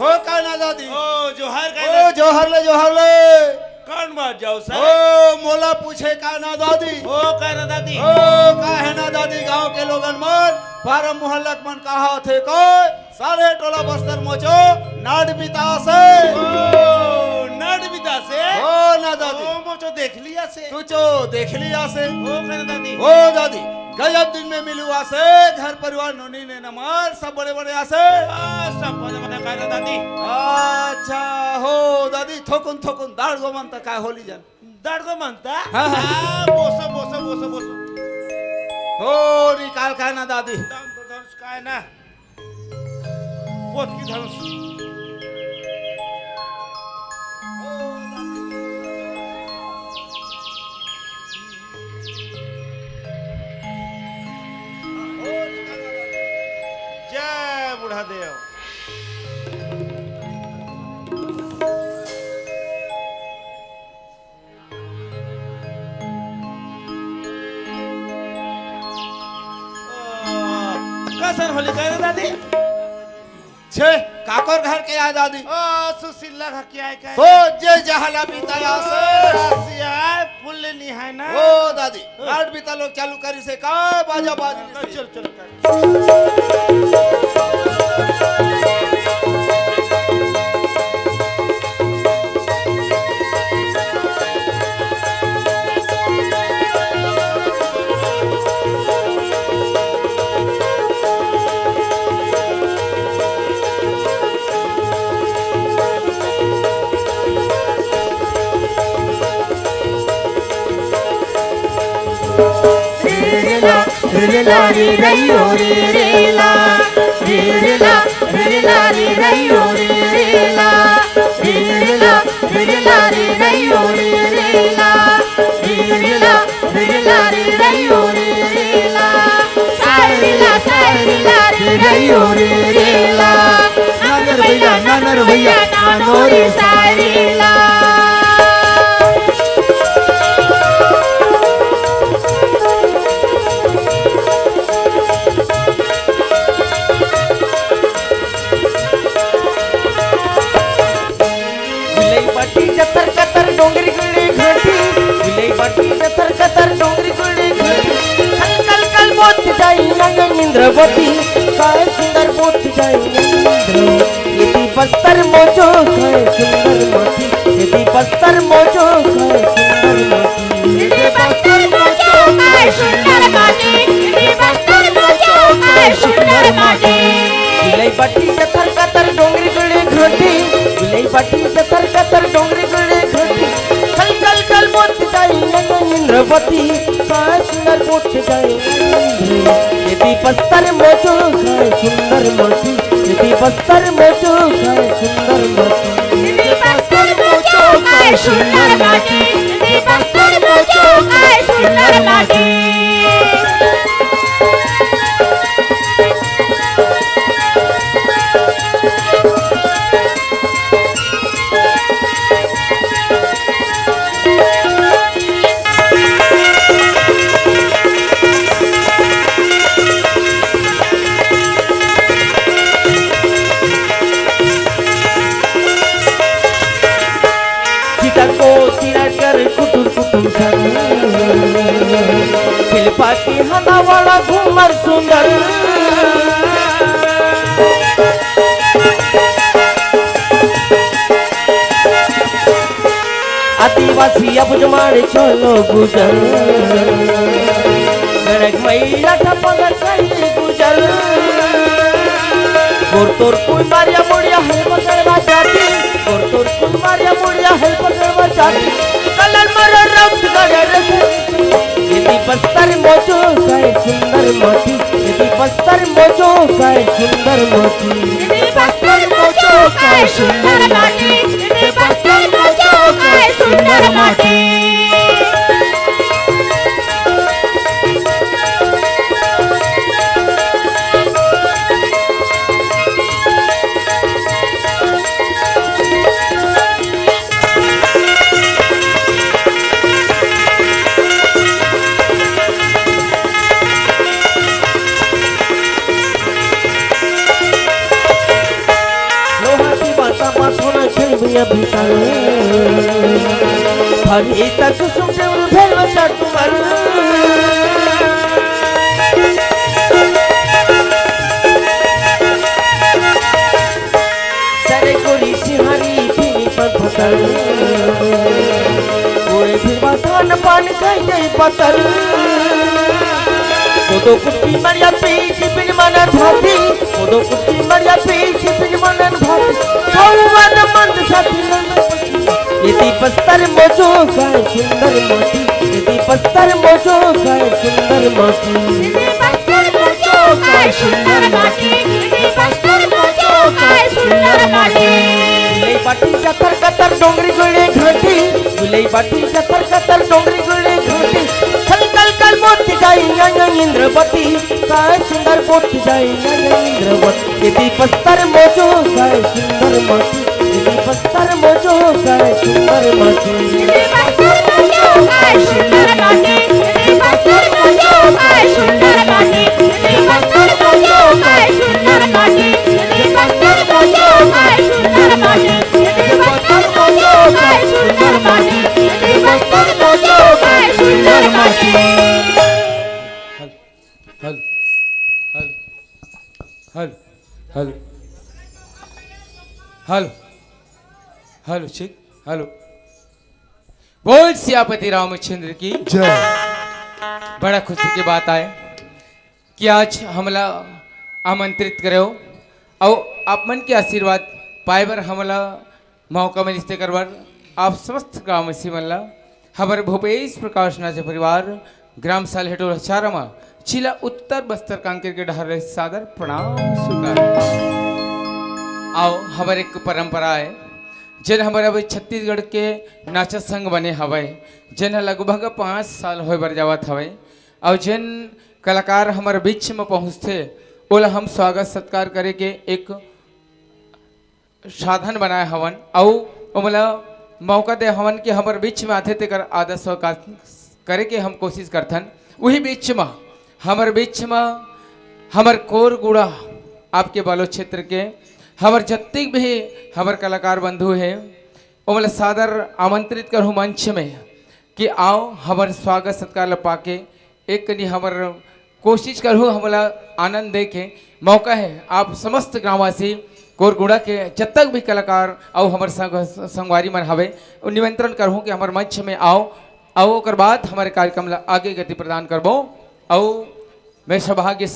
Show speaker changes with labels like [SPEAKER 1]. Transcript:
[SPEAKER 1] हो का ना दादी
[SPEAKER 2] ओ जोहर का
[SPEAKER 1] ओ जोहर ले
[SPEAKER 2] कौन बात जाओ सर
[SPEAKER 1] ओ मोला पूछे का ना दादी
[SPEAKER 2] ओ का ना दादी
[SPEAKER 1] ओ का है ना दादी गांव के लोगन मन पारम मोहल्लक मन कहा थे को सारे टोला बस्तर मोचो नाड बिता से
[SPEAKER 2] ओ नड बिता से
[SPEAKER 1] ओ ना दादी
[SPEAKER 2] ओ मोचो देख लिया से
[SPEAKER 1] तू चो देख लिया से
[SPEAKER 2] ओ का ना दादी
[SPEAKER 1] ओ दादी गजब दिन में मिलुआ से घर परिवार नोनी ने नमाज सब बड़े बड़े आसे
[SPEAKER 2] सब बने बने का ना दादी
[SPEAKER 1] अच्छा हो दादी थोकुन थोकुन दाड़ गो मन तक काय होली जन
[SPEAKER 2] दाड़ को मानता
[SPEAKER 1] हाँ, हाँ।
[SPEAKER 2] हाँ बोसो
[SPEAKER 1] हो निकाल का ना दादी
[SPEAKER 2] दम तो धनुष का है ना पोत की धनुष जय बुढ़ा देव कसर होली कह दादी
[SPEAKER 1] छे काकोर घर के आ दादी
[SPEAKER 2] ओ सुशीला का क्या है
[SPEAKER 1] सो जे जहला बिताया से
[SPEAKER 2] आसिया फुल निहाय ना
[SPEAKER 1] ओ दादी गार्ड बिता लोग चालू करी से का बाजा बाजी
[SPEAKER 2] चल चल कर
[SPEAKER 3] रीला री रैयो रीला रीला रीला री रैयो रीला रीला रीला री रैयो रीला रीला रीला री रैयो रीला सारीला री रैयो रीला नानर भैया नानोरी सारीला कतर कतर डोंगरी गुड़ी घटी विलई बाटी कतर कतर डोंगरी गुड़ी घटी कल कल कल बोत जाई नगन इंद्रवती काय सुंदर बोत जाई इंद्र यदि बस्तर मोजो काय सुंदर मोती यदि बस्तर मोजो काय सुंदर मोती यदि बस्तर मोजो काय सुंदर मोती यदि बस्तर मोजो काय सुंदर मोती विलई बाटी कतर कतर डोंगरी गुड़ी घटी विलई बाटी कतर कतर डोंगरी गुड़ी घटी कल कल कल बोत जाई नगन इंद्रवती काय सुंदर बोत जाई इंद्र यदि बस्तर मोजो काय सुंदर मोती यदि बस्तर मोजो काय सुंदर मोती यदि बस्तर मोजो काय सुंदर मोती यदि बस्तर मोजो काय सुंदर मोती खिलपाती हना वाला घूमर सुंदर आदिवासी अब जमाने चलो गुजर गरग मैया ठपगर कहीं गुजर गोरतोर कोई मारिया मुड़िया है पकड़वा जाती गोरतोर कोई मारिया मुड़िया है पकड़वा जाती कलर मर रक्त गड़र यदि बस्तर मोजो काय सुंदर मोती यदि बस्तर मोजो काय सुंदर मोती यदि बस्तर मोजो काय सुंदर मोती यदि बस्तर मोजो काय सुंदर मोती भैया भीतर हरी तक सुनते भेल चटुमर चरे कोरी सिहारी फिनी पत्थर ओए फिर बाथान पान खाई गई पत्थर दो कुट्टी मरिया पीछ पिन मनन भाती दो कुट्टी मरिया पीछ पिन मनन भाती भगवान मंद साथी यदि पस्तर मोजो गाय सुंदर मोती यदि पस्तर मोजो गाय सुंदर मोती
[SPEAKER 4] यदि पस्तर मोजो गाय सुंदर मोती यदि पस्तर मोजो गाय सुंदर मोती
[SPEAKER 3] गुलई बाटी कतर कतर डोंगरी गुले घाटी गुलई बाटी कतर कतर डोंगरी गुले घाटी कल मोती जाई इंद्रवती काय सुंदर मोती जाई इंद्रवती यदि पस्तर मोजो गाय सुंदर मोती यदि पस्तर मोजो गाय सुंदर मोती
[SPEAKER 4] यदि पस्तर मोजो गाय सुंदर मोती यदि पस्तर मोजो गाय सुंदर मोती यदि पस्तर मोजो गाय सुंदर मोती यदि पस्तर मोजो गाय सुंदर मोती यदि पस्तर मोजो गाय सुंदर मोती यदि पस्तर मोजो गाय सुंदर मोती
[SPEAKER 1] हल हल हल हल हल हल ठीक हेलो बोल सियापति रामचंद्र की
[SPEAKER 2] जय।
[SPEAKER 1] बड़ा खुशी की बात है कि आज हमला आमंत्रित करो और आप मन के आशीर्वाद पाए बर हमला मौका में रिश्ते करवर आप समस्त गाँव से मल्ला हमारे भूपेश प्रकाश नाच परिवार ग्राम साल हेटोल चारमा जिला उत्तर बस्तर कांकेर के डहर सादर प्रणाम स्वीकार आओ हमारे एक परंपरा है जन हमारे अभी छत्तीसगढ़ के नाचा संघ बने हवे जन लगभग 5 साल हो बर जावत हवे और जन कलाकार हमारे बीच में पहुँचते ओला हम स्वागत सत्कार करे के एक साधन बनाए हवन और ओमला मौका दे हवन कि हमारे बीच में आते तेकर आदर स्वीकार करे के हम कोशिश करथन वही बीच में हमारे बीच में हमार कोरगुड़ा आपके बालो क्षेत्र के हमार जत्ती भी हमार कलाकार बंधु हैं ओमला सादर आमंत्रित करूँ मंच में कि आओ हमार स्वागत सत्कार ला पाके एक कनी हमार कोशिश करूँ हमला आनंद दे के मौका है आप समस्त ग्रामवासी कोरगुड़ा के जब तक भी कलाकार और हमार संगवारी मन हवे निमंत्रण करूँ कि हमार मंच में आओ और बाद हमारे कार्यक्रम ला आगे गति प्रदान करबो और मैं सौभाग्य